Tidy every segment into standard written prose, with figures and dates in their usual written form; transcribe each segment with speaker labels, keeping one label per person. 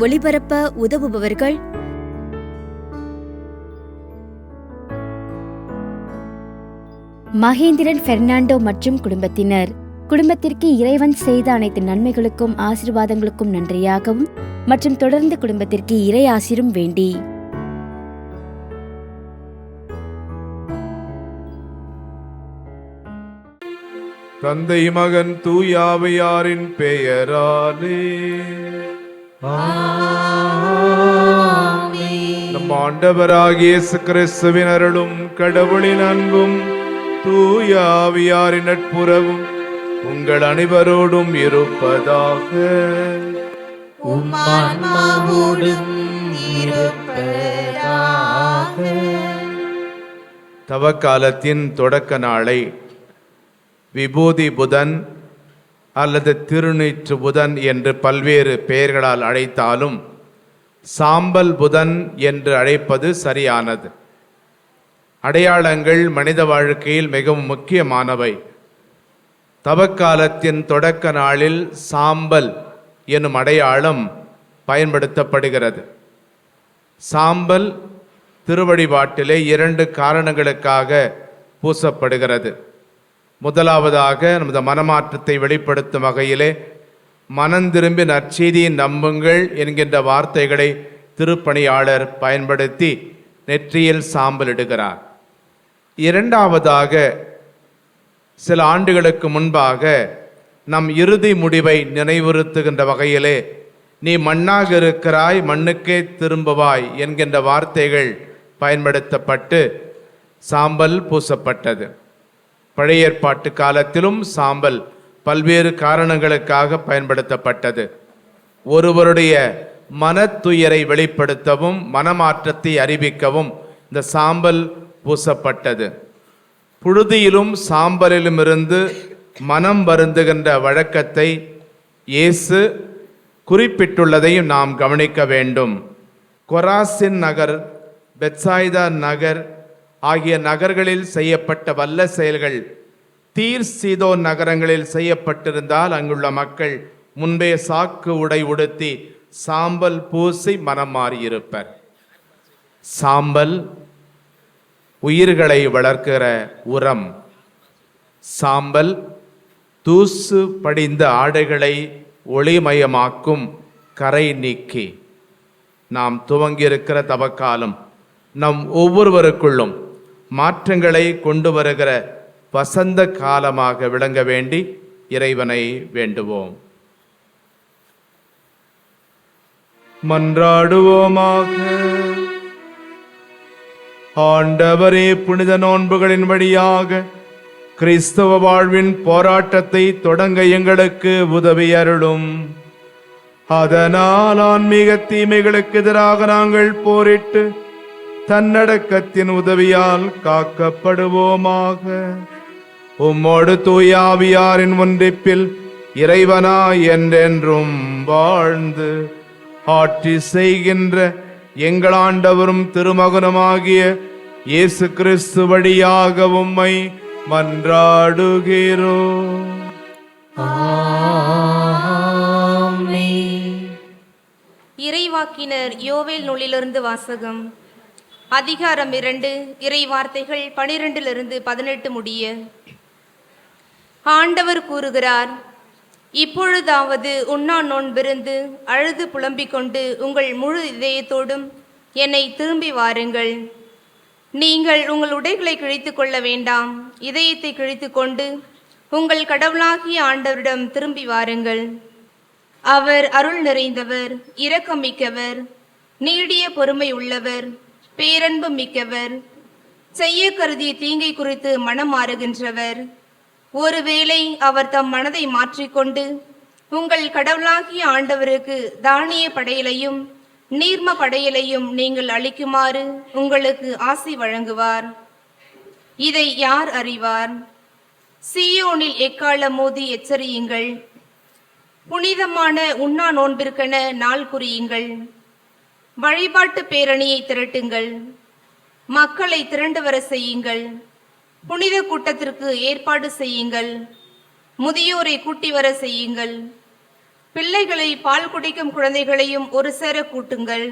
Speaker 1: ஒளிபரப்ப உதவுபவர்கள் மகேந்திரன் பெர்னாண்டோ மற்றும் குடும்பத்தினர். குடும்பத்திற்கு இறைவன் செய்த அனைத்து நன்மைகளுக்கும் ஆசீர்வாதங்களுக்கும் நன்றியாகவும் மற்றும் தொடர்ந்து குடும்பத்திற்கு இறை ஆசீரும் வேண்டி
Speaker 2: தந்தை மகன் தூய ஆவியாரின் பெயராலே நம் ஆண்டவராகிய இயேசு கிறிஸ்துவின் அருளும் கடவுளின் அன்பும் தூய ஆவியாரின் நட்புறவும் உங்கள் அனைவரோடும் இருப்பதாக. தவக்காலத்தின் தொடக்க நாளை விபூதி புதன் அல்லது திருநீற்று புதன் என்று பல்வேறு பெயர்களால் அழைத்தாலும் சாம்பல் புதன் என்று அழைப்பது சரியானது. அடையாளங்கள் மனித வாழ்க்கையில் மிகவும் முக்கியமானவை. தவக்காலத்தின் தொடக்க நாளில் சாம்பல் எனும் அடையாளம் பயன்படுத்தப்படுகிறது. சாம்பல் திருவழிபாட்டிலே 2 காரணங்களுக்காக பூசப்படுகிறது. முதலாவதாக நமது மனமாற்றத்தை வெளிப்படுத்தும் வகையிலே மனந்திரும்பி நற்செய்தியை நம்புங்கள் என்கின்ற வார்த்தைகளை திருப்பணியாளர் பயன்படுத்தி நெற்றியில் சாம்பல் இடுகிறார். இரண்டாவதாக சில ஆண்டுகளுக்கு முன்பாக நம் இறுதி முடிவை நினைவுறுத்துகின்ற வகையிலே நீ மண்ணாக இருக்கிறாய் மண்ணுக்கே திரும்புவாய் என்கின்ற வார்த்தைகள் பயன்படுத்தப்பட்டு சாம்பல் பூசப்பட்டது. பழைய ஏற்பாட்டு காலத்திலும் சாம்பல் பல்வேறு காரணங்களுக்காக பயன்படுத்தப்பட்டது. ஒருவருடைய மனத்துயரை வெளிப்படுத்தவும் மனமாற்றத்தை அறிவிக்கவும் இந்த சாம்பல் பூசப்பட்டது. புழுதியிலும் சாம்பலிலும் இருந்து மனம் வருந்துகின்ற வழக்கத்தை இயேசு குறிப்பிட்டுள்ளதையும் நாம் கவனிக்க வேண்டும். கொராசின் நகர், பெத்சாய்தா நகர் ஆகிய நகர்களில் செய்யப்பட்ட வல்ல செயல்கள் தீர் சீதோன் நகரங்களில் செய்யப்பட்டிருந்தால் அங்குள்ள மக்கள் முன்பே சாக்கு உடை உடுத்தி சாம்பல் பூசி மனம் மாறியிருப்பர். சாம்பல் உயிர்களை வளர்க்கிற உரம். சாம்பல் தூசு படிந்த ஆடைகளை ஒளிமயமாக்கும் கரை நீக்கி. நாம் துவங்கியிருக்கிற தவக்காலம் நம் ஒவ்வொருவருக்குள்ளும் மாற்றங்களை கொண்டு வருகிற வசந்த காலமாக விளங்க வேண்டி இறைவனை வேண்டுவோம். மன்றாடுவோமாக. ஆண்டவரே, புனித நோன்புகளின் வழியாக கிறிஸ்தவ வாழ்வின் போராட்டத்தை தொடங்க எங்களுக்கு உதவி அருளும். அதனால் ஆன்மீக தீமைகளுக்கு எதிராக நாங்கள் போரிட்டு தன்னடக்கத்தின் உதவியால் காக்கப்படுவோமாக. உம்மோடு தூய ஆவியாரின் ஒன்றிப்பில் இறைவனா என்றென்றும் வாழ்ந்து ஆட்சி செய்கின்ற எங்கள் ஆண்டவரும் திருமகனுமாகிய இயேசு கிறிஸ்து வழியாக உம்மை மன்றாடுகிறோம்.
Speaker 3: இறைவாக்கினர் யோவேல் நூலிலிருந்து வாசகம். அதிகாரம் 2, இறை வார்த்தைகள் 12-18 முடிய. ஆண்டவர் கூறுகிறார், இப்பொழுதாவது உண்ணா நோன்பிருந்து அழுது புலம்பிக் கொண்டு உங்கள் முழு இதயத்தோடும் என்னை திரும்பி வாருங்கள். நீங்கள் உங்கள் உடைகளை கிழித்து கொள்ள வேண்டாம், இதயத்தை கிழித்து கொண்டு உங்கள் கடவுளாகிய ஆண்டவரிடம் திரும்பி வாருங்கள். அவர் அருள் நிறைந்தவர், இரக்கமிக்கவர், நீடிய பொறுமை உள்ளவர், பேரன்பு மிக்கவர், செய்ய கருதிய தீங்கை குறித்து மனம் மாறுகின்றவர். ஒருவேளை அவர் தம் மனதை மாற்றிக்கொண்டு உங்கள் கடவுளாகிய ஆண்டவருக்கு தானிய படையலையும் நீர்ம படையலையும் நீங்கள் அளிக்குமாறு உங்களுக்கு ஆசி வழங்குவார். இதை யார் அறிவார்? சீயோனில் எக்காலம் மோதி எச்சரியுங்கள். புனிதமான உண்ணா நோன்பிற்கென நாள் குறியுங்கள். வழிபாட்டு பேரணியை திரட்டுங்கள். மக்களை திரண்டு வர செய்யுங்கள். புனித கூட்டத்திற்கு ஏற்பாடு செய்யுங்கள். முதியோரை கூட்டி வர செய்யுங்கள். பிள்ளைகளை பால் குடிக்கும் குழந்தைகளையும் ஒரு சேர கூட்டுங்கள்.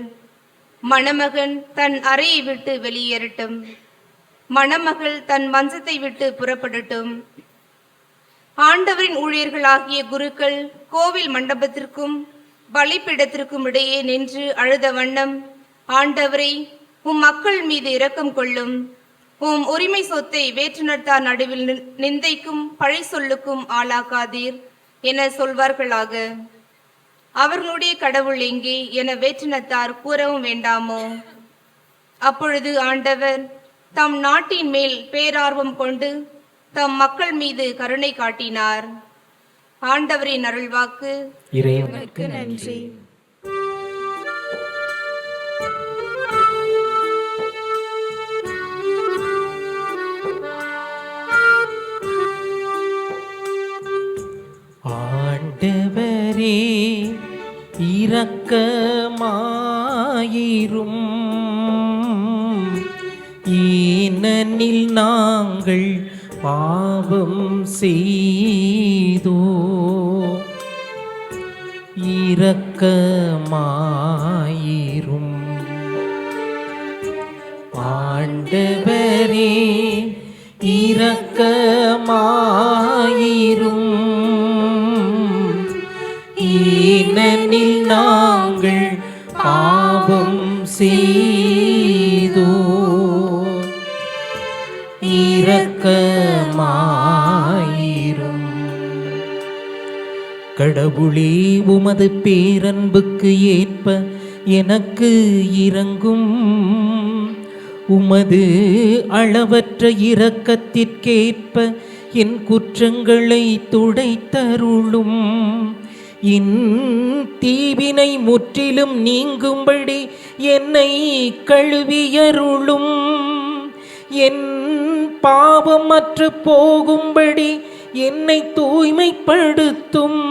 Speaker 3: மணமகன் தன் அறையை விட்டு வெளியேறட்டும். மணமகள் தன் மஞ்சத்தை விட்டு புறப்படட்டும். ஆண்டவரின் ஊழியர்களாகிய குருக்கள் கோவில் மண்டபத்திற்கும் பலிப்பீடத்திற்கும் இடையே நின்று அழுத வண்ணம், ஆண்டவரை, உம் மக்கள் மீது இரக்கம் கொள்ளும். உம் உரிமை சொத்தை வேற்றுநர்த்தார் நடுவில் நிந்தைக்கும் பழி சொல்லுக்கும் ஆளாக்காதீர் என சொல்வார்களாக. அவர்களுடைய கடவுள் எங்கே என வேற்றினத்தார் கூறவும் வேண்டாமோ? அப்பொழுது ஆண்டவர் தம் நாட்டின் மேல் பேரார்வம் கொண்டு தம் மக்கள் மீது கருணை காட்டினார். ஆண்டவரின் அருள்வாக்கு.
Speaker 4: இறைவனுக்கு நன்றி. ஆண்டவரே இரக்கமாயிரும், ஏனெனில் நாங்கள் பாவம் செய்தோ. இரக்கமாயிரும். ஆண்டவரே இரக்கமாயிரும், ஏனெனில் நாங்கள் பாவம் செய்தோ. இரக்கமாயிரும். கடவுளே, உமது பேரன்புக்கு ஏற்ப எனக்கு இரங்கும். உமது அளவற்ற இரக்கத்திற்கேற்ப என் குற்றங்களை துடைத்தருளும். என் தீவினை முற்றிலும் நீங்கும்படி என்னை கழுவியருளும். என் பாவமற்று போகும்படி என்னை தூய்மைப்படுத்தும்.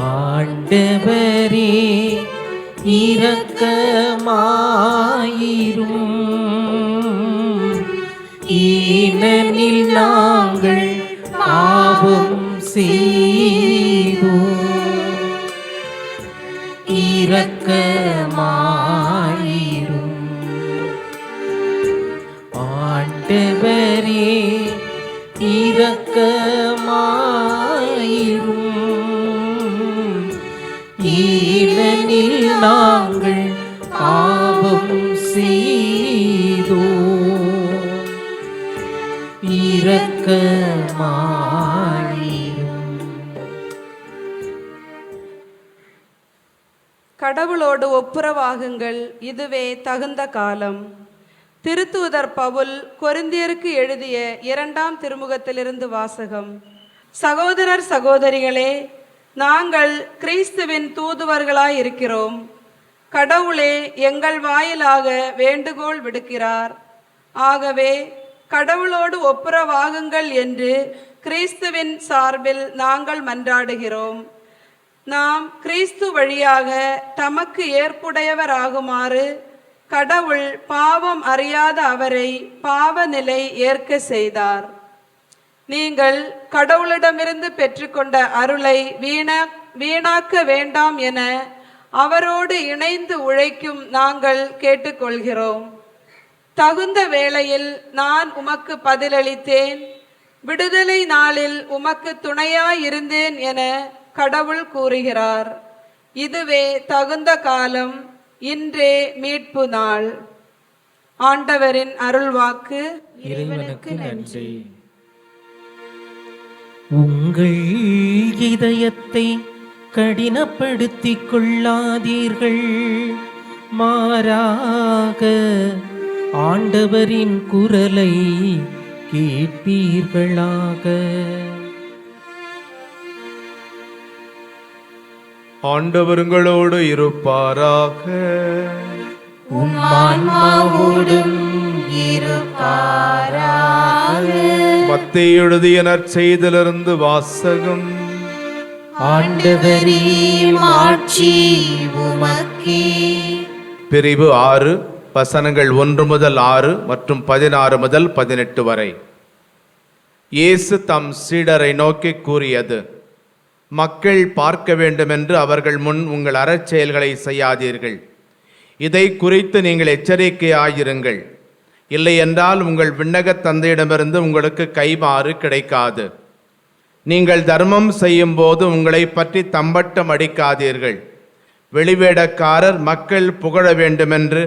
Speaker 4: ஆண்டவரே இரக்கமாயிரும், ஏனெனில் நாங்கள் பாவம் செய்தோம். இரக்கமாயிரும். ஆண்டவரே இரக்கமாயிரும், ஏனெனில் நாங்கள் பாவம் செய்தோம். இரக்கமாயிரும்.
Speaker 5: கடவுளோடு ஒப்புரவாகுங்கள், இதுவே தகுந்த காலம். திருத்தூதர் பவுல் கொரிந்தியருக்கு எழுதிய 2ஆம் திருமுகத்திலிருந்து வாசகம். சகோதரர் சகோதரிகளே, நாங்கள் கிறிஸ்துவின் தூதுவர்களாய் இருக்கிறோம். கடவுளே எங்கள் வாயிலாக வேண்டுகோள் விடுக்கிறார். ஆகவே கடவுளோடு ஒப்புரவாகுங்கள் என்று கிறிஸ்துவின் சார்பில் நாங்கள் மன்றாடுகிறோம். நாம் கிறிஸ்து வழியாக தமக்கு ஏற்புடையவராகுமாறு கடவுள் பாவம் அறியாத அவரை பாவ நிலை ஏற்க செய்தார். நீங்கள் கடவுளிடமிருந்து பெற்றுக்கொண்ட அருளை வீணாக்க வேண்டாம் என அவரோடு இணைந்து உழைக்கும் நாங்கள் கேட்டுக்கொள்கிறோம். தகுந்த வேளையில் நான் உமக்கு பதிலளித்தேன், விடுதலை நாளில் உமக்கு துணையாயிருந்தேன் என கடவுள் கூறுகிறார். இதுவே தகுந்த காலம், இன்றே மீட்பு நாள். ஆண்டவரின் அருள்வாக்கு.
Speaker 4: இறைவனுக்கு நன்றி. உங்கள் இதயத்தை கடினப்படுத்திக் கொள்ளாதீர்கள், மாறாக ஆண்டவரின் குரலை கேட்பீர்களாக.
Speaker 2: ஆண்டவருங்களோடு இருப்பாராக.
Speaker 4: உம் ஆன்மாவோடும் இருப்பாராக.
Speaker 2: மத்தேயு எழுதிய நற்செய்தியிலிருந்து வாசகம்.
Speaker 4: ஆண்டவரே மாட்சி உமக்கே.
Speaker 2: பிரிவு 6 வசனங்கள் 1 முதல் 6 மற்றும் 16 முதல் 18 வரை. இயேசு தம் சீடரை நோக்கி கூறியது, மக்கள் பார்க்க வேண்டுமென்று அவர்கள் முன் உங்கள் அறச்செயல்களை செய்யாதீர்கள். இதை குறித்து நீங்கள் எச்சரிக்கையாயிருங்கள். இல்லை என்றால் உங்கள் விண்ணகத் தந்தையிடமிருந்து உங்களுக்கு கைமாறு கிடைக்காது. நீங்கள் தர்மம் செய்யும் போது உங்களை பற்றி தம்பட்டம் அடிக்காதீர்கள். வெளிவேடக்காரர் மக்கள் புகழ வேண்டுமென்று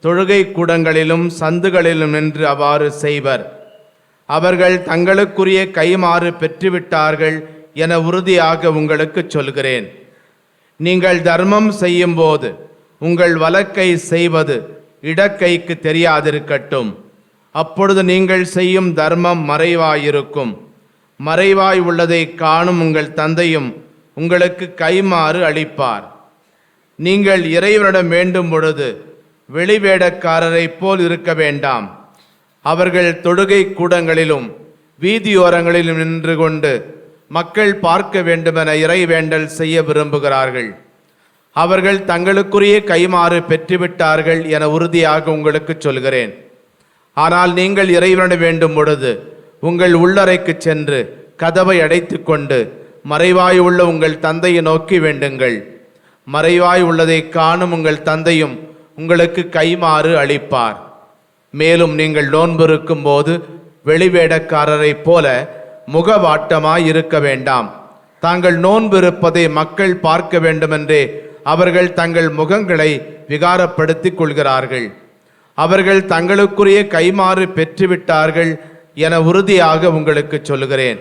Speaker 2: தொழுகை கூடங்களிலும் சந்துகளிலும் நின்று அவ்வாறு செய்வர். அவர்கள் தங்களுக்குரிய கைமாறு பெற்றுவிட்டார்கள் என உறுதியாக உங்களுக்கு சொல்கிறேன். நீங்கள் தர்மம் செய்யும் போது உங்கள் வலக்கை செய்வது இடக்கைக்கு தெரியாதிருக்கட்டும். அப்பொழுது நீங்கள் செய்யும் தர்மம் மறைவாயிருக்கும். மறைவாய் உள்ளதை காணும் உங்கள் தந்தையும் உங்களுக்கு கைமாறு அளிப்பார். நீங்கள் இறைவனிடம் வேண்டும் பொழுது வெளிவேடக்காரரைப் போல் இருக்க வேண்டாம். அவர்கள் தொழுகை கூடங்களிலும் வீதியோரங்களிலும் நின்று கொண்டு மக்கள் பார்க்க வேண்டுமென இறைவேண்டல் செய்ய விரும்புகிறார்கள். அவர்கள் தங்களுக்குரிய கைமாறு பெற்றுவிட்டார்கள் என உறுதியாக உங்களுக்கு சொல்கிறேன். ஆனால் நீங்கள் இறைவனிடம் வேண்டும் பொழுது உங்கள் உள்ளறைக்கு சென்று கதவை அடைத்து கொண்டு மறைவாய் உள்ள உங்கள் தந்தையை நோக்கி வேண்டுங்கள். மறைவாய் உள்ளதை காணும் உங்கள் தந்தையும் உங்களுக்கு கைமாறு அளிப்பார். மேலும் நீங்கள் நோன்பிருக்கும் போது வெளிவேடக்காரரைப் போல முகவாட்டமாய் இருக்க வேண்டாம். தாங்கள் நோன்பிருப்பதை மக்கள் பார்க்க வேண்டுமென்றே அவர்கள் தங்கள் முகங்களை விகாரப்படுத்திக் கொள்கிறார்கள். அவர்கள் தங்களுக்குரிய கைமாறு பெற்றுவிட்டார்கள் என உறுதியாக உங்களுக்கு சொல்கிறேன்.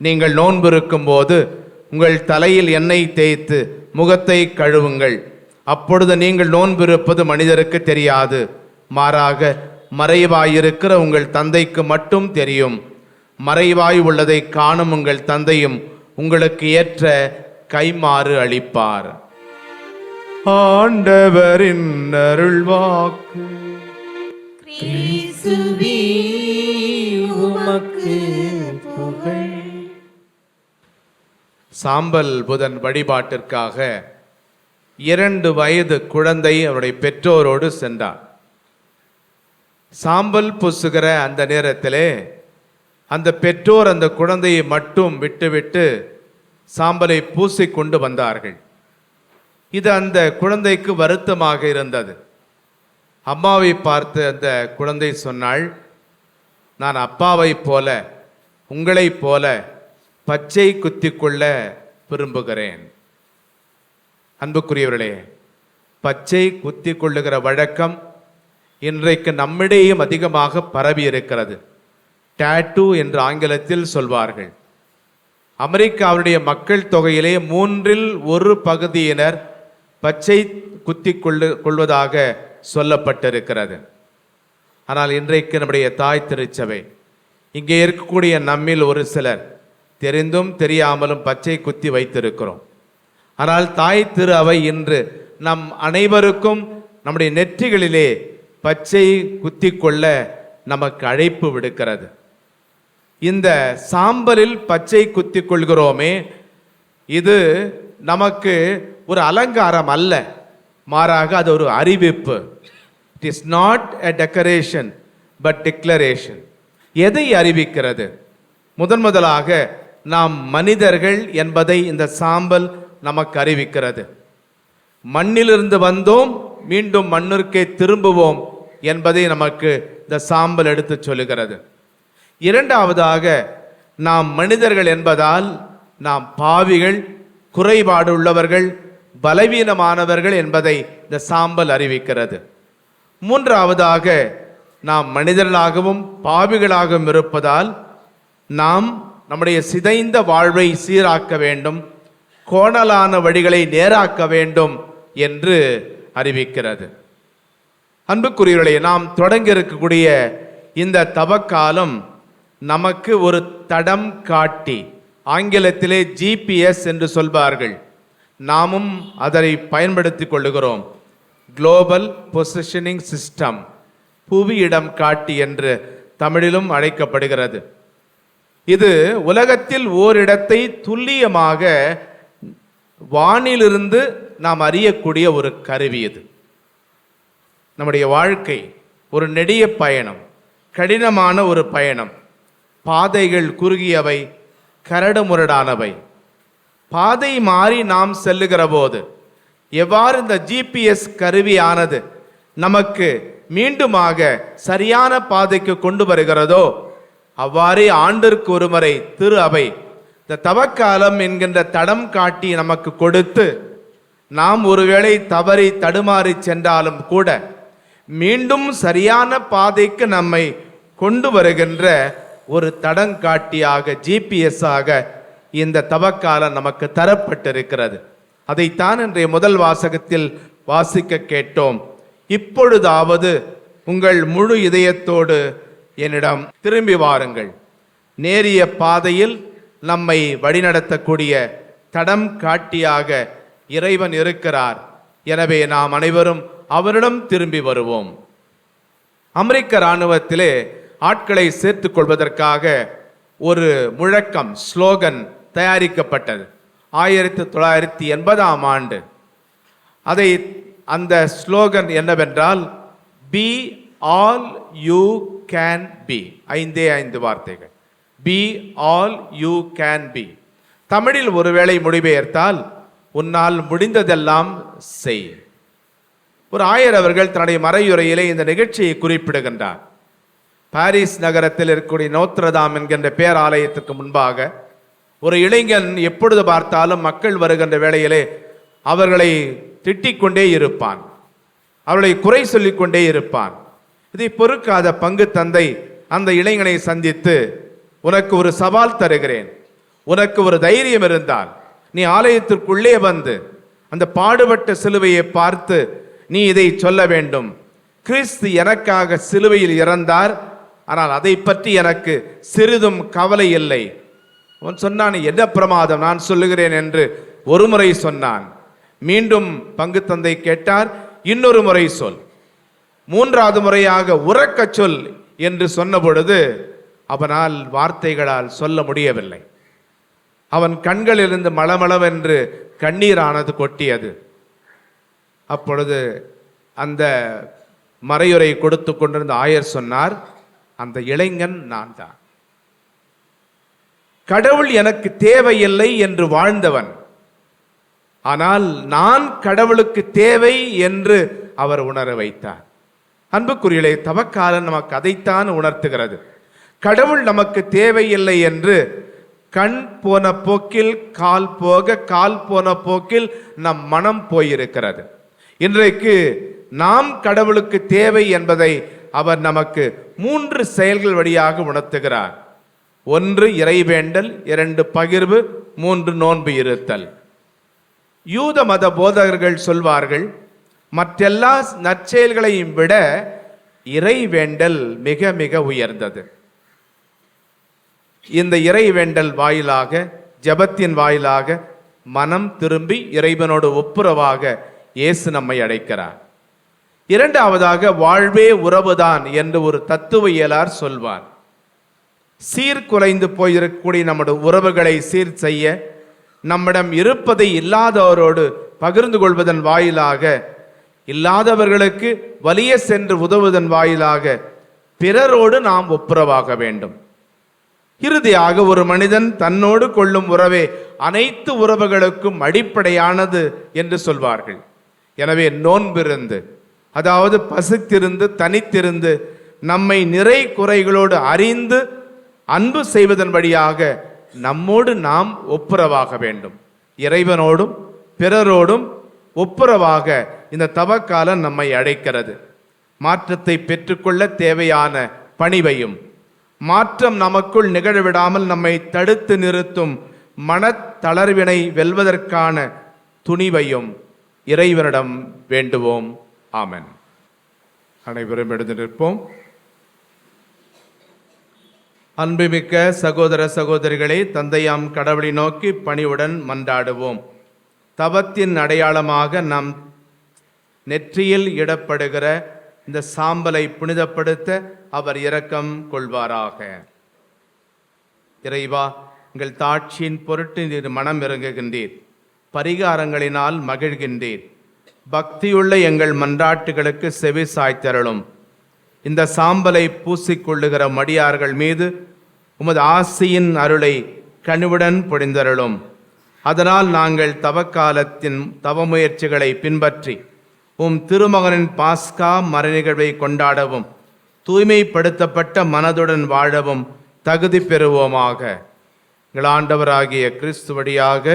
Speaker 2: நீங்கள் நோன்பிருக்கும் போது உங்கள் தலையில் எண்ணெய் தேய்த்து முகத்தை கழுவுங்கள். அப்பொழுது நீங்கள் நோன்பிருப்பது மனிதருக்கு தெரியாது, மாறாக மறைவாயிருக்கிற உங்கள் தந்தைக்கு மட்டும் தெரியும். மறைவாய் உள்ளதை காணும் உங்கள் தந்தையும் உங்களுக்கு ஏற்ற கைமாறு அளிப்பார். ஆண்டவரின் அருள்வாக்கு.
Speaker 4: கிறிஸ்துவே உமக்கு புகழ்.
Speaker 2: சாம்பல் புதன் வழிபாட்டிற்காக 2 வயது குழந்தை அவருடைய பெற்றோரோடு சென்றார். சாம்பல் பூசுகிற அந்த நேரத்திலே அந்த பெற்றோர் அந்த குழந்தையை மட்டும் விட்டுவிட்டு சாம்பலை பூசிக்கொண்டு வந்தார்கள். இது அந்த குழந்தைக்கு வருத்தமாக இருந்தது. அம்மாவை பார்த்து அந்த குழந்தை சொன்னாள், நான் அப்பாவைப் போல உங்களைப் போல பச்சை குத்தி கொள்ள விரும்புகிறேன். அன்புக்குரியவர்களே, பச்சை குத்தி கொள்ளுகிற வழக்கம் இன்றைக்கு நம்மிடையும் அதிகமாக பரவி இருக்கிறது. டாட்டூ என்று ஆங்கிலத்தில் சொல்வார்கள். அமெரிக்காவுடைய மக்கள் தொகையிலே 1/3 பகுதியினர் பச்சை குத்தி கொள்வதாக சொல்லப்பட்டிருக்கிறது. ஆனால் இன்றைக்கு நம்முடைய தாய் திருச்சபை, இங்கே இருக்கக்கூடிய நம்மில் ஒரு சிலர் தெரிந்தும் தெரியாமலும் பச்சை குத்தி வைத்திருக்கிறோம். ஆனால் தாய் திரு அவை இன்று நம் அனைவருக்கும் நம்முடைய நெற்றிகளிலே பச்சை குத்தி கொள்ள நமக்கு அழைப்பு விடுக்கிறது. இந்த சாம்பலில் பச்சை குத்தி கொள்கிறோமே, இது நமக்கு ஒரு அலங்காரம் அல்ல, மாறாக அது ஒரு அறிவிப்பு. It is not a decoration but declaration. எதை அறிவிக்கிறது? முதலாக நாம் மனிதர்கள் என்பதை இந்த சாம்பல் நமக்கு அறிவிக்கிறது. மண்ணிலிருந்து வந்தோம், மீண்டும் மண்ணிற்கே திரும்புவோம் என்பதை நமக்கு இந்த சாம்பல் எடுத்து சொல்லுகிறது. இரண்டாவதாக, நாம் மனிதர்கள் என்பதால் நாம் பாவிகள், குறைபாடு உள்ளவர்கள், பலவீனமானவர்கள் என்பதை இந்த சாம்பல் அறிவிக்கிறது. மூன்றாவதாக, நாம் மனிதர்களாகவும் பாவிகளாகவும் இருப்பதால் நாம் நம்முடைய சிதைந்த வாழ்வை சீராக்க வேண்டும், கோணலான வழிகளை நேராக்க வேண்டும் என்று அறிவிக்கிறது. அன்புக்குரியவர்களே, நாம் தொடங்கி இருக்கக்கூடிய இந்த தவக்காலம் நமக்கு ஒரு தடம் காட்டி, ஆங்கிலத்திலே GPS என்று சொல்வார்கள், நாமும் அதை பயன்படுத்தி கொள்ளுகிறோம். குளோபல் பொசிஷனிங் சிஸ்டம், புவியிடம் காட்டி என்று தமிழிலும் அழைக்கப்படுகிறது. இது உலகத்தில் ஓரிடத்தை துல்லியமாக வானிலிருந்து நாம் அறியக்கூடிய ஒரு கருவி. இது நம்முடைய வாழ்க்கை ஒரு நெடிய பயணம், கடினமான ஒரு பயணம். பாதைகள் குறுகியவை, கரடுமுரடானவை. பாதை மாறி நாம் செல்லுகிற போது எவ்வாறு இந்த ஜிபிஎஸ் கருவியானது நமக்கு மீண்டுமாக சரியான பாதைக்கு கொண்டு வருகிறதோ, அவ்வாறே ஆண்டிற்கு ஒருமுறை திரு அவை இந்த தவக்காலம் என்கின்ற தடம் காட்டி நமக்கு கொடுத்து, நாம் ஒருவேளை தவறி தடுமாறி சென்றாலும் கூட மீண்டும் சரியான பாதைக்கு நம்மை கொண்டு வருகின்ற ஒரு தடங்காட்டியாக, ஜிபிஎஸ் ஆக இந்த தவக்காலம் நமக்கு தரப்பட்டிருக்கிறது. அதைத்தான் இன்றைய முதல் வாசகத்தில் வாசிக்க கேட்டோம். இப்பொழுதாவது உங்கள் முழு இதயத்தோடு என்னிடம் திரும்பி வாருங்கள். நேரிய பாதையில் நம்மை வழிநடத்தக்கூடிய தடம் காட்டியாக இறைவன் இருக்கிறார். எனவே நாம் அனைவரும் அவரிடம் திரும்பி வருவோம். அமெரிக்க இராணுவத்திலே ஆட்களை சேர்த்துக் கொள்வதற்காக ஒரு முழக்கம், ஸ்லோகன் தயாரிக்கப்பட்டது 1980ஆம் ஆண்டு. அந்த ஸ்லோகன் என்னவென்றால், B all you can be. 5 வார்த்தைகள். B all you can be. தமிழில் ஒருவேளை மொழிபெயர்த்தால், உன்னால் முடிந்ததெல்லாம் செய். ஒரு ஆயர் அவர்கள் தன்னுடைய மறையுரையிலே இந்த நிகழ்ச்சியை குறிப்பிடுகின்றார். பாரிஸ் நகரத்தில் இருக்கக்கூடிய நோத்ரதாம் என்கின்ற பேராலயத்திற்கு முன்பாக ஒரு இளைஞன் எப்பொழுது பார்த்தாலும் மக்கள் வருகின்ற வேளையிலே அவர்களை திட்டிக் கொண்டே இருப்பான், அவர்களை குறை சொல்லிக் கொண்டே இருப்பான். இதை பொறுக்காத பங்கு தந்தை அந்த இளைஞனை சந்தித்து, உனக்கு ஒரு சவால் தருகிறேன், உனக்கு ஒரு தைரியம் இருந்தால் நீ ஆலயத்திற்குள்ளே வந்து அந்த பாடுபட்ட சிலுவையை பார்த்து நீ இதை சொல்ல வேண்டும். கிறிஸ்து எனக்காக சிலுவையில் இறந்தார், ஆனால் அதை பற்றி எனக்கு சிறிதும் கவலை இல்லை. அவன் சொன்னான், என்ன பிரமாதம், நான் சொல்லுகிறேன் என்று ஒரு முறை சொன்னான். மீண்டும் பங்கு தந்தை கேட்டார், இன்னொரு முறை சொல். 3வது முறையாக உரக்கச் சொல் என்று சொன்ன பொழுது அவனால் வார்த்தைகளால் சொல்ல முடியவில்லை. அவன் கண்களிலிருந்து மளமளவென்று கண்ணீரானது கொட்டியது. அப்பொழுது அந்த மறையுரை கொடுத்து கொண்டிருந்த ஆயர் சொன்னார், அந்த இளைஞன் நான் தான். கடவுள் எனக்கு தேவையில்லை என்று வாழ்ந்தவன், ஆனால் நான் கடவுளுக்கு தேவை என்று அவர் உணர வைத்தார். அன்புக்குரியலே, தவக்காலம் நமக்கு அதைத்தான் உணர்த்துகிறது. கடவுள் நமக்கு தேவையில்லை என்று கண் போன போக்கில் கால் போக, கால் போன போக்கில் நம் மனம் போயிருக்கிறது. இன்றைக்கு நாம் கடவுளுக்கு தேவை என்பதை அவர் நமக்கு 3 செயல்கள் வழியாக உணர்த்துகிறார். 1 இறைவேண்டல், 2 பகிர்வு, 3 நோன்பு இருத்தல். யூத மத போதகர்கள் சொல்வார்கள், மற்றெல்லா நற்செயல்களையும் விட இறைவேண்டல் மிக மிக உயர்ந்தது. இந்த இறைவேண்டல் வாயிலாக, ஜெபத்தின் வாயிலாக மனம் திரும்பி இறைவனோடு ஒப்புரவாக இயேசு நம்மை அழைக்கிறார். 2வதாக வாழ்வே உறவுதான் என்று ஒரு தத்துவியலார் சொல்வார். சீர்குலைந்து போயிருக்கக்கூடிய நம்முடைய உறவுகளை சீர் செய்ய, நம்மிடம் இருப்பதை இல்லாதவரோடு பகிர்ந்து கொள்வதன் வாயிலாக, இல்லாதவர்களுக்கு வலிய சென்று உதவுவதன் வாயிலாக பிறரோடு நாம் ஒப்புரவாக வேண்டும். இறுதியாக ஒரு மனிதன் தன்னோடு கொள்ளும் உறவே அனைத்து உறவுகளுக்கும் அடிப்படையானது என்று சொல்வார்கள். எனவே நோன்பிருந்து, அதாவது பசித்திருந்து தனித்திருந்து நம்மை நிறை குறைகளோடு அறிந்து அன்பு செய்வதன் வழியாக நம்மோடு நாம் ஒப்புரவாக வேண்டும். இறைவனோடும் பிறரோடும் ஒப்புரவாக இந்த தவக்காலம் நம்மை அழைக்கிறது. மாற்றத்தை பெற்றுக்கொள்ள தேவையான பணிவையும், மாற்றம் நமக்குள் நிகழவிடாமல் நம்மை தடுத்து நிறுத்தும் மனத்தளர்வினை வெல்வதற்கான துணிவையும் இறைவனிடம் வேண்டுவோம். ஆமென். அனைவரும் எழுந்து நிற்போம். அன்புமிக்க சகோதர சகோதரிகளை, தந்தையாம் கடவுளை நோக்கி பணிவுடன் மன்றாடுவோம். தவத்தின் அடையாளமாக நம் நெற்றியில் இடப்படுகிற இந்த சாம்பலை புனிதப்படுத்த அவர் இரக்கம் கொள்வாராக. இறைவா, எங்கள் தாட்சியின் பொருட்டு நீர் மனம் இறங்குகின்றீர், பரிகாரங்களினால் மகிழ்கின்றீர். பக்தியுள்ள எங்கள் மன்றாட்டுகளுக்கு செவி சாய்த்தருளும். இந்த சாம்பலை பூசிக்கொள்ளுகிற மடியார்கள் மீது உமது ஆசியின் அருளை கனிவுடன் பொழிந்தருளும். அதனால் நாங்கள் தவக்காலத்தின் தவமுயற்சிகளை பின்பற்றி திருமகனின் பாஸ்கா மறைநிகழ்வை கொண்டாடவும் தூய்மைப்படுத்தப்பட்ட மனதுடன் வாழவும் தகுதி பெறுவோமாக. எங்கள் ஆண்டவராகிய கிறிஸ்து வழியாக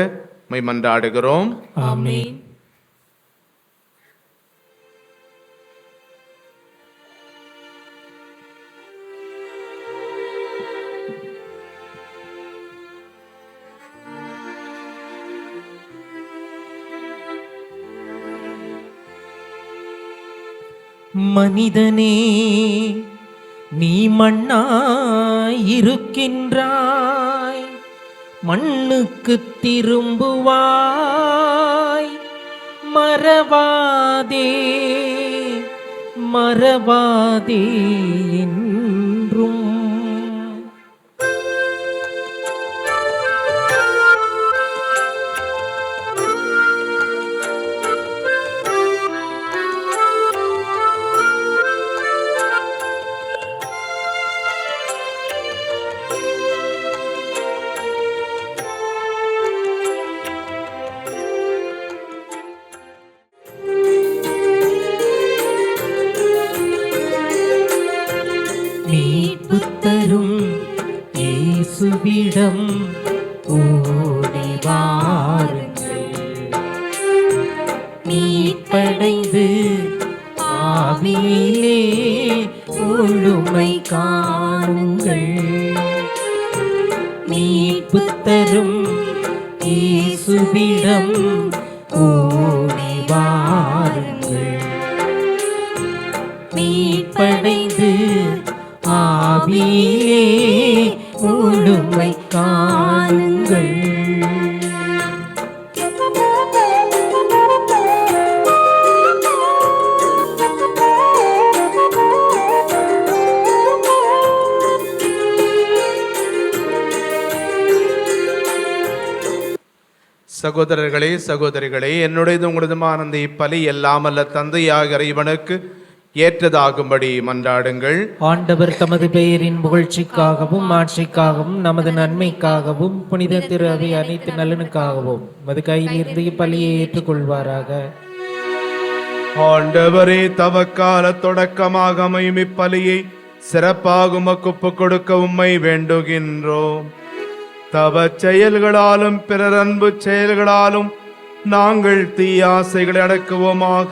Speaker 2: உம்மை மன்றாடுகிறோம்.
Speaker 4: ஆமென். மனிதனே, நீ மண்ணாயிருக்கின்றாய், மண்ணுக்கு திரும்புவாய். மறவாதே மறவாதே என்றும். மீட்புத்தரும் இயேசுவிடம் ஓடி வாருங்கள். மீட்படைந்து ஆவியிலே முழுமை காணுங்கள். மீட்புத்தரும் இயேசுவிடம் ஓடி வாருங்கள். மீட்படைந்து ஆவியிலே முழுமை காணுங்கள்.
Speaker 2: சகோதரர்களே, சகோதரிகளே, என்னுடையது உங்களதுமான அந்த இப்பலி எல்லாமல்ல தந்தையாக இறைவனுக்கு ஏற்றதாகும்படி மன்றாடுங்கள்.
Speaker 4: ஆண்டவர் தமது பெயரின் புகழ்ச்சிக்காகவும் ஆட்சிக்காகவும் நமது நன்மைக்காகவும் புனித திரு அவை அனைத்து நலனுக்காகவும் மது கையில் இருந்து இப்பலியை ஏற்றுக்கொள்வாராக.
Speaker 2: ஆண்டவரே, தவக்கால தொடக்கமாக அமையும் இப்பலியை சிறப்பாக உமக்கு ஒப்புக் கொடுக்க உம்மை வேண்டுகின்றோம். தவ செயல்களாலும் பிறர் அன்பு செயல்களாலும் நாங்கள் தீயாசைகளை அடக்குவோமாக.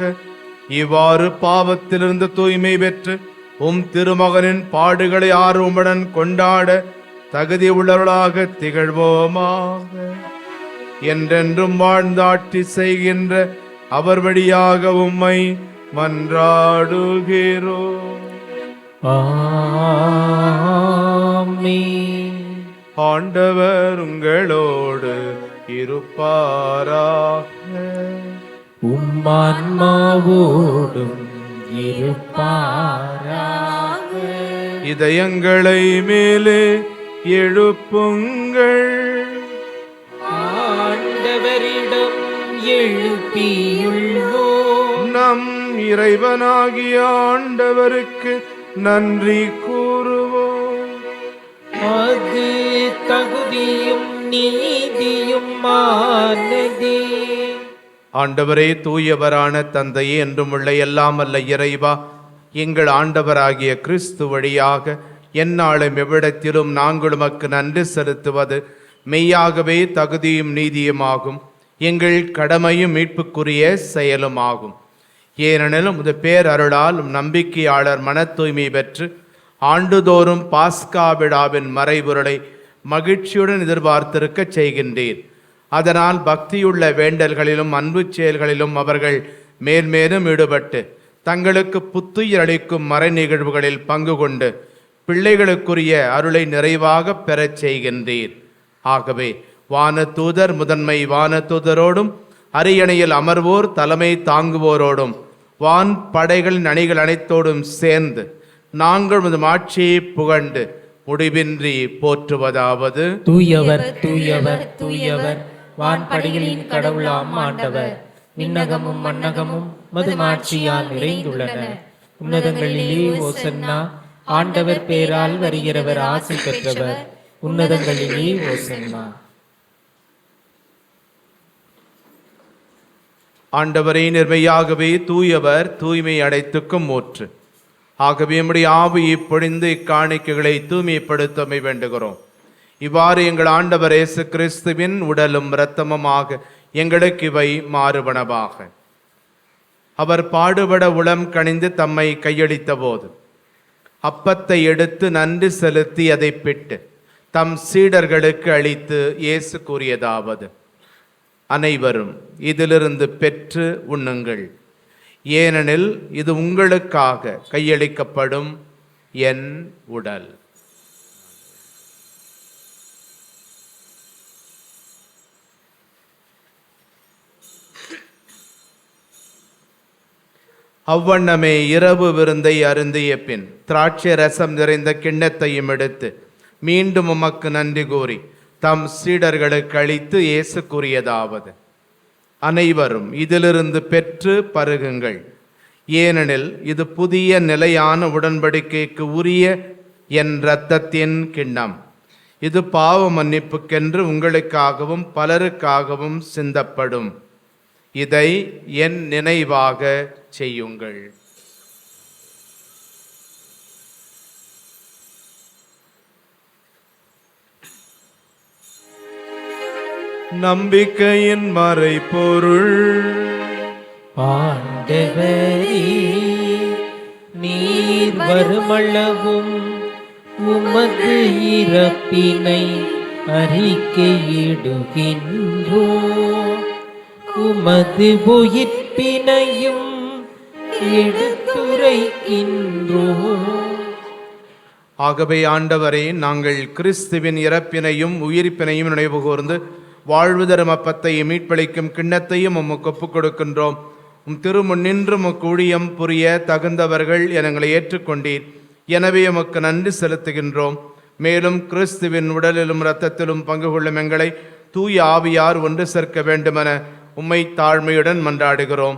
Speaker 2: இவ்வாறு பாவத்திலிருந்து தூய்மை பெற்று திருமகனின் பாடுகளை ஆர்வமுடன் கொண்டாட தகுதி உள்ளவர்களாக திகழ்வோமாக. என்றென்றும் வாழ்ந்தாட்சி செய்கின்ற அவர் வழியாக உம்மை மன்றாடுகிறோம்.
Speaker 4: ஆமென்.
Speaker 2: ஆண்டவர் உங்களோடு இருப்பாராக.
Speaker 4: உம்மான்மாவோடும் இருப்பாராக.
Speaker 2: இதயங்களை மேலே எழுப்புங்கள்.
Speaker 4: ஆண்டவரிடம் எழுப்பியுள்ளோம்.
Speaker 2: நம் இறைவனாகிய ஆண்டவருக்கு நன்றி கூறுவோம்.
Speaker 4: அது தகுதியும் நீதியும் ஆனதே.
Speaker 2: ஆண்டவரே, தூயவரான தந்தையே, என்றும் உள்ள எல்லாம் அல்ல இறைவா, எங்கள் ஆண்டவராகிய கிறிஸ்து வழியாக எந்நாளும் எவ்விடத்திலும் நாங்கள் உமக்கு நன்றி செலுத்துவது மெய்யாகவே தகுதியும் நீதியுமாகும், எங்கள் கடமையும் மீட்புக்குரிய செயலுமாகும். ஏனெனில் உமது பேரருளால் நம்பிக்கையாளர் மன தூய்மை பெற்று ஆண்டுதோறும் பாஸ்கா விழாவின் மறைபொருளை மகிழ்ச்சியுடன் எதிர்பார்த்திருக்க செய்கின்றீர். அதனால் பக்தியுள்ள வேண்டல்களிலும் அன்பு செயல்களிலும் அவர்கள் மேல்மேலும் ஈடுபட்டு தங்களுக்கு புத்துயிர் அளிக்கும் மறை நிகழ்வுகளில் பங்கு கொண்டு பிள்ளைகளுக்குரிய அருளை நிறைவாக பெறச் செய்கின்றீர். ஆகவே வானதூதர் முதன்மை வானதூதரோடும் அரியணையில் அமர்வோர் தலைமை தாங்குவோரோடும் வான் படைகளின் அணிகள் அனைத்தோடும் சேர்ந்து நாங்கள் உமது ஆட்சியை புகழ்ந்து முடிவின்றி போற்றுவதாவது:
Speaker 4: தூயவர் தூயவர் தூயவர், வான்படைகளின் கடவுளாம் ஆண்டவர். விண்ணகமும் மண்ணகமும் மது ஆட்சியால் நிறைந்துள்ளன. உன்னதங்களிலே ஓசன்னா. ஆண்டவர் பேரால் வருகிறவர் ஆசி பெற்றவர். உன்னதங்களிலே ஓசன்னா.
Speaker 2: ஆண்டவரே, நிர்மையாகவே தூயவர், தூய்மை அடைத்துக்கும் ஊற்று. ஆகவே நம்முடைய ஆவியை பொழிந்து இக்காணிக்கைகளை தூய்மைப்படுத்தமை வேண்டுகிறோம். இவ்வாறு எங்கள் ஆண்டவர் இயேசு கிறிஸ்துவின் உடலும் இரத்தமுமாக எங்களுக்கு இவை மாறுபனவாக. அவர் பாடுபட உளம் கனிந்து தம்மை கையளித்த போது அப்பத்தை எடுத்து நன்றி செலுத்தி அதை பிட்டு தம் சீடர்களுக்கு அளித்து இயேசு கூறியதாவது: அனைவரும் இதிலிருந்து பெற்று உண்ணுங்கள், ஏனெனில் இது உங்களுக்காக கையளிக்கப்படும் என் உடல். அவ்வண்ணமே இரவு விருந்தை அருந்திய பின் திராட்சை ரசம் நிறைந்த கிண்ணத்தையும் எடுத்து மீண்டும் உமக்கு நன்றி கூறி தம் சீடர்களுக்கு அளித்து இயேசு கூறியதாவது: அனைவரும் இதிலிருந்து பெற்று பருகுங்கள், ஏனெனில் இது புதிய நிலையான உடன்படிக்கைக்கு உரிய என் இரத்தத்தின் கிண்ணம். இது பாவ மன்னிப்புக்கென்று உங்களுக்காகவும் பலருக்காகவும் சிந்தப்படும். இதை என் நினைவாக செய்யுங்கள். நம்பிக்கையின் மறைபொருள்.
Speaker 4: ஆண்டவரே, நீர் வருமளவும் உமது இறப்பினை அறிக்கையிடுகின்றோ, உமது உயிர்ப்பினையும் எடுத்துரைக்கின்றோ.
Speaker 2: ஆகவே ஆண்டவரே, நாங்கள் கிறிஸ்துவின் இறப்பினையும் உயிர்ப்பினையும் நினைவு கூர்ந்து வாழ்வு தரும் அப்பத்தையும் மீட்பளிக்கும் கிண்ணத்தையும் உமக்கு ஒப்புக் கொடுக்கின்றோம். உம் திருமுன் நின்று உமக்கு ஊழியம் புரிய தகுந்தவர்கள் எங்களை ஏற்றுக்கொண்டீர். எனவே உமக்கு நன்றி செலுத்துகின்றோம். மேலும் கிறிஸ்துவின் உடலிலும் இரத்தத்திலும் பங்கு கொள்ளும் எங்களை தூய ஆவியார் ஒன்று சேர்க்க வேண்டுமென உம்மை தாழ்மையுடன் மன்றாடுகிறோம்.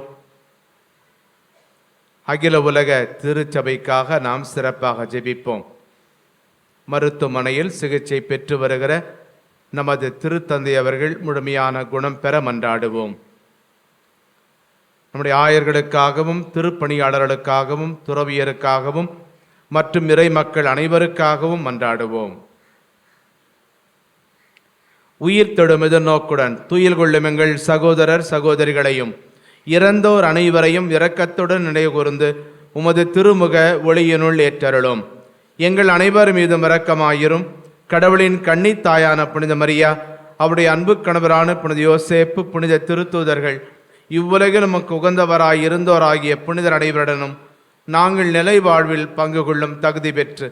Speaker 2: அகில உலக திருச்சபைக்காக நாம் சிறப்பாக ஜெபிப்போம். மருத்துவமனையில் சிகிச்சை பெற்று வருகிற நமது திருத்தந்தை அவர்கள் முழுமையான குணம் பெற மன்றாடுவோம். நம்முடைய ஆயர்களுக்காகவும் திருப்பணியாளர்களுக்காகவும் துறவியருக்காகவும் மற்றும் இறை மக்கள் அனைவருக்காகவும் மன்றாடுவோம். உயிர் தொடும் எதிர்நோக்குடன் துயில் கொள்ளும் எங்கள் சகோதரர் சகோதரிகளையும் இறந்தோர் அனைவரையும் இரக்கத்துடன் நினைவு கூர்ந்து உமது திருமுக ஒளியினுள் ஏற்றருளும். எங்கள் அனைவர் மீதும் இரக்கமாயிரும். கடவுளின் கன்னித்தாயான புனித மரியா, அவருடைய அன்பு கணவரான புனித யோசேப்பு, புனித திருத்தூதர்கள், இவ்வுலகில் நமக்கு உகந்தவராய் இருந்தோராகிய புனிதர் அனைவருடனும் நாங்கள் நிலை வாழ்வில் பங்கு கொள்ளும் தகுதி பெற்று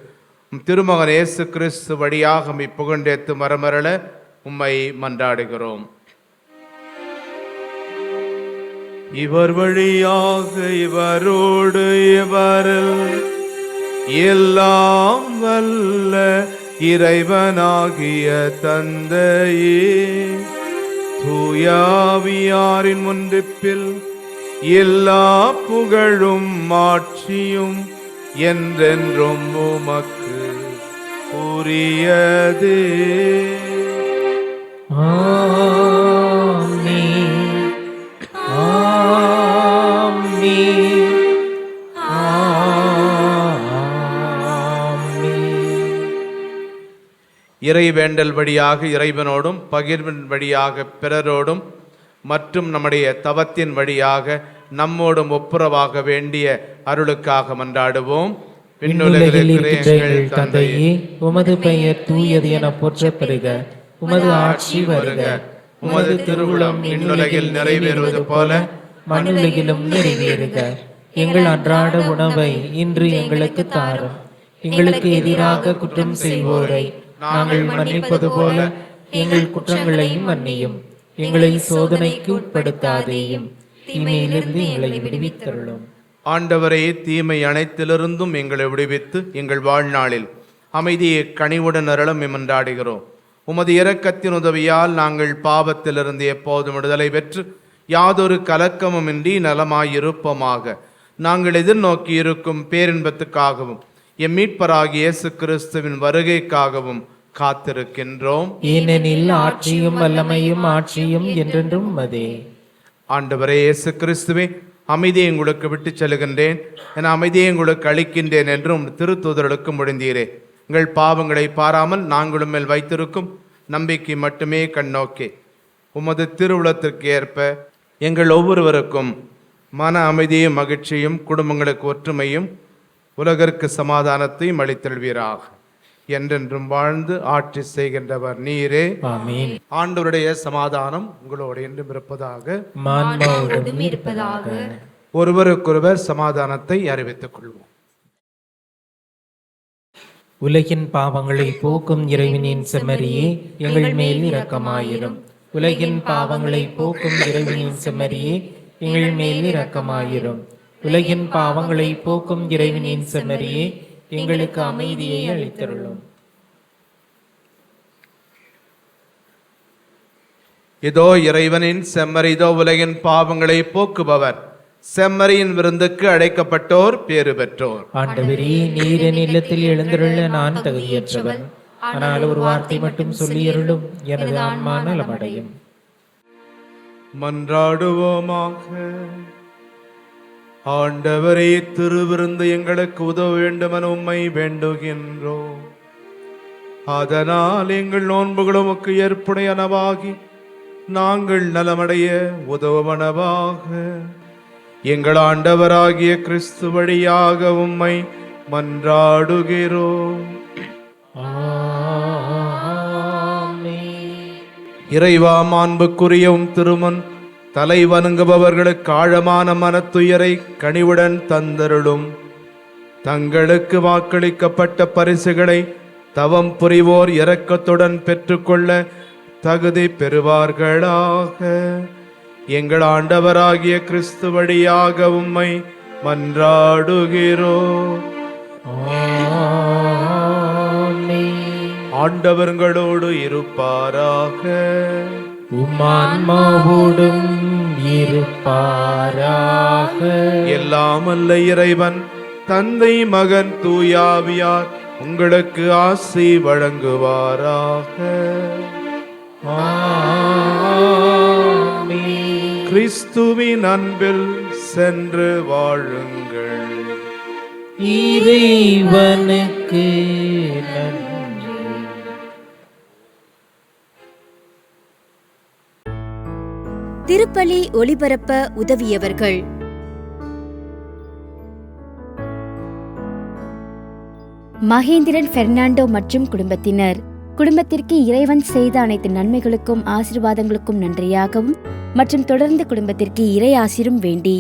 Speaker 2: திருமகன் இயேசு கிறிஸ்து வழியாக உம்மை புகழ்ந்தேத்து மரமரள உம்மை மன்றாடுகிறோம். இவர் வழியாக இவரோடு இவரில் எல்லாம் வல்ல இறைவனாகிய தந்தையே, தூயாவியாரின் ஒன்றிப்பில் எல்லா புகழும் மாட்சியும் என்றென்றும் உமக்கு உரியதே.
Speaker 4: ஆமென். ஆமென்.
Speaker 2: இறை வேண்டல் வழியாக இறைவனோடும் பகிர்வின் வழியாக பிறரோடும் மற்றும் நம்முடைய தவத்தின் வழியாக நம்மோடும் ஒப்புரவாக வேண்டிய அருளுக்காக மன்றாடுவோம்.
Speaker 4: விண்ணுலகில் இருக்கின்ற எங்கள் தந்தையே, உமது பெயர் தூயது என போற்றப் பெறுக. உமது ஆட்சி வருக.
Speaker 2: உமது திருவுளம் விண்ணுலகில் நிறைவேறுவது போல
Speaker 4: மண்ணுலகிலும் நிறைவேறுக. எங்கள் அன்றாட உணவை இன்று எங்களுக்கு தாரும். எங்களுக்கு எதிராக குற்றம் செய்வோரை நாங்கள் மன்னிப்பது போல எங்கள் குற்றங்களையும் மன்னியும். எங்களை சோதனைக்கு உட்படுத்தாதேயும், தீமையிலிருந்து எங்களை விடுவித்தருளும்.
Speaker 2: ஆண்டவரே, தீமை அனைத்திலிருந்தும் எங்களை விடுவித்து எங்கள் வாழ்நாளில் அமைதியை கனிவுடன் அருளும் மன்றாடுகிறோம். உமது இரக்கத்தின் உதவியால் நாங்கள் பாவத்திலிருந்து எப்போதும் விடுதலை பெற்று யாதொரு கலக்கமுமின்றி நலமாயிருப்போமாக. நாங்கள் எதிர்நோக்கி இருக்கும் பேரின்பத்துக்காகவும் எம் மீட்பராகிய இயேசு கிறிஸ்துவின் வருகைக்காகவும் காத்திருக்கின்றோம்.
Speaker 4: ஏனெனில் ஆட்சியும் வல்லமையும் ஆட்சியும் என்றென்றும் உமதே.
Speaker 2: ஆண்டவரே இயேசு கிறிஸ்துவே, அமைதியை உங்களுக்கு விட்டுச் செல்கின்றேன், என அமைதியை உங்களுக்கு அளிக்கின்றேன் என்றும் திருத்தூதர்களுக்கு முடிந்தீரே. எங்கள் பாவங்களை பாராமல் நாங்களும் மேல் வைத்திருக்கும் நம்பிக்கை மட்டுமே கண்ணோக்கே உமது திருவுளத்திற்கு ஏற்ப எங்கள் ஒவ்வொருவருக்கும் மன அமைதியும் மகிழ்ச்சியும், குடும்பங்களுக்கு ஒற்றுமையும், உலகிற்கு சமாதானத்தையும் அளித்தல்வீராக. என்றென்றும் வாழ்ந்து ஆட்சி செய்கின்றவர் நீரே.
Speaker 4: ஆமென்.
Speaker 2: ஆண்டவருடைய சமாதானம் உங்களோடு என்றும் இருப்பதாக.
Speaker 4: மாண்போடும் இருப்பதாக.
Speaker 2: ஒருவருக்கொருவர் சமாதானத்தை அறிவித்துக் கொள்வோம்.
Speaker 4: உலகின் பாவங்களை போக்கும் இறைவனின் செம்மறியே, எங்கள் மேல் இரக்கமாயிரும். உலகின் பாவங்களை போக்கும் இறைவனின் செம்மறியே, எங்கள் மேல் இரக்கமாயிரும். உலகின் பாவங்களை போக்கும் இறைவனின் செம்மறியே, எங்களுக்கு அமைதியை அளித்தருளும்.
Speaker 2: இதோ இறைவனின் செம்மறி, இதோ உலகின் பாவங்களை போக்குபவர். செம்மறியின் விருந்துக்கு அழைக்கப்பட்டோர் பேறு பெற்றோர்.
Speaker 4: ஆண்டவரே, நீர் என் இல்லத்தில் எழுந்தருள நான் தகுதியற்றவன். ஆனால் ஒரு வார்த்தை மட்டும் சொல்லியருளும், எனது ஆன்மா நலமடையும்.
Speaker 2: மன்றாடுவோமாக. ஆண்டவரே, திருவிருந்து எங்களுக்கு உதவ வேண்டுமென உம்மை வேண்டுகின்றோம். அதனால் எங்கள் நோன்புகள் உமக்கு ஏற்புடையனவாகி நாங்கள் நலமடைய உதவுவனவாக. எங்கள் ஆண்டவராகிய கிறிஸ்து வழியாக உம்மை மன்றாடுகிறோம். இறைவா, மாண்புக்குரிய திருமன் தலை வணங்குபவர்களுக்கு ஆழமான மனத்துயரை கனிவுடன் தந்தருளும். தங்களுக்கு வாக்களிக்கப்பட்ட பரிசுகளை தவம் புரிவோர் இரக்கத்துடன் பெற்றுக்கொள்ள தகுதி பெறுவார்களாக. எங்கள் ஆண்டவராகிய கிறிஸ்து வழியாக உம்மை மன்றாடுகிறோம். ஆண்டவர்களோடு இருப்பாராக.
Speaker 4: உம்மான்மாவோடும் இருப்பாராக.
Speaker 2: எல்லாம் அல்ல இறைவன் தந்தை, மகன், தூயாவியார் உங்களுக்கு ஆசி வழங்குவாராக. கிறிஸ்துவின் அன்பில் சென்று வாழுங்கள்.
Speaker 4: இறைவனுக்கு நன்றி.
Speaker 1: திருப்பலி ஒளிபரப்ப உதவியவர்கள்: மகேந்திரன் பெர்னாண்டோ மற்றும் குடும்பத்தினர். குடும்பத்திற்கு இறைவன் செய்த அனைத்து நன்மைகளுக்கும் ஆசீர்வாதங்களுக்கும் நன்றியாகவும் மற்றும் தொடர்ந்து குடும்பத்திற்கு இறை ஆசீரும் வேண்டி